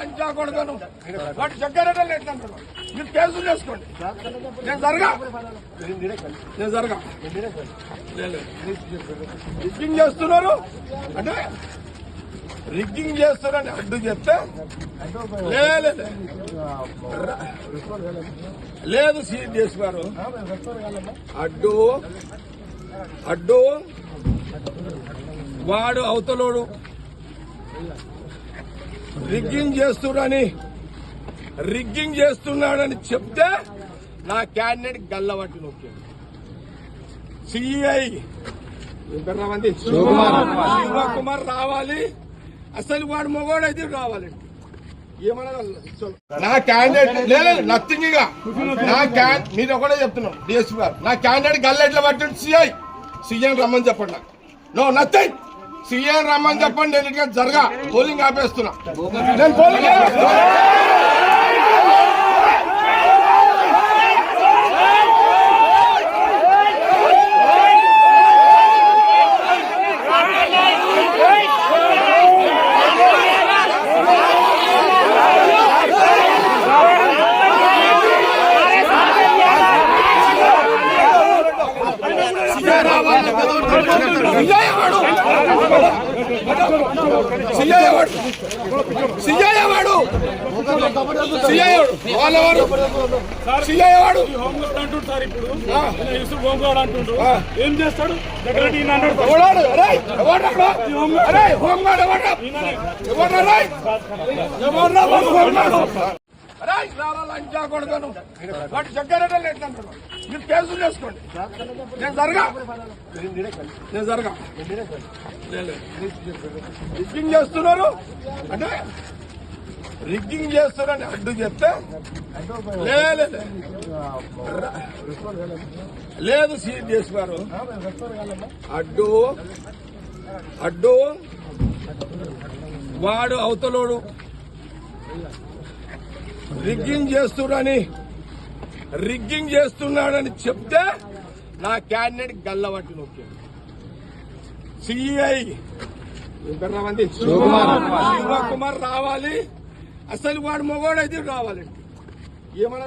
లంచా కొడతాను వాటి చక్కెరటలు ఎట్లంటారు మీరు కేసులు చేసుకోండి. నేను జరగా రిగ్గింగ్ చేస్తున్నారు అంటే రిగ్గింగ్ చేస్తున్నారని అడ్డు చెప్తే లేదు సిఎస్ గారు అడ్డు వాడు అవతలోడు రిగ్గింగ్ చేస్తున్నాడని చెప్తే నా క్యాండిడేట్ గల్లబట్టి నొక్కాడు. సిఐ శివకుమార్ రావాలి, అసలు వాడు మొగోడైతే రావాలి. ఏమన్నా నా క్యాండిడేట్ లేదు నథింగ్. ఇక నా మీరు ఒకటే చెప్తున్నాం డిఎస్పీ గారు, నా క్యాండిడేట్ గల్ల ఎట్లా పట్టిండు సీఎం రమ్మని చెప్పండి. నాకు నో నథింగ్. సీఎం రమ్మని చెప్పండి. నేను జరగా పోలింగ్ ఆపేస్తున్నా. నేను పోలింగ్ ఏం చేస్తాడు? లంచా కొడతాను వాటి చక్కెరటలు ఎట్లంటారు మీరు కేసులు చేసుకోండి. నేను జరగా రిగ్గింగ్ చేస్తున్నారు అంటే రిగ్గింగ్ చేస్తున్నారని అడ్డు చెప్తే లేదు సిఎస్ గారు అడ్డు వాడు అవతలోడు రిగ్గింగ్ చేస్తున్నాడని చెప్తే నా క్యాండిడేట్ గల్లబట్టి నొక్కాడు. సిఐ శివకుమార్ రావాలి, అసలు వాడు మొగోడైతే రావాలి. ఏమన్నా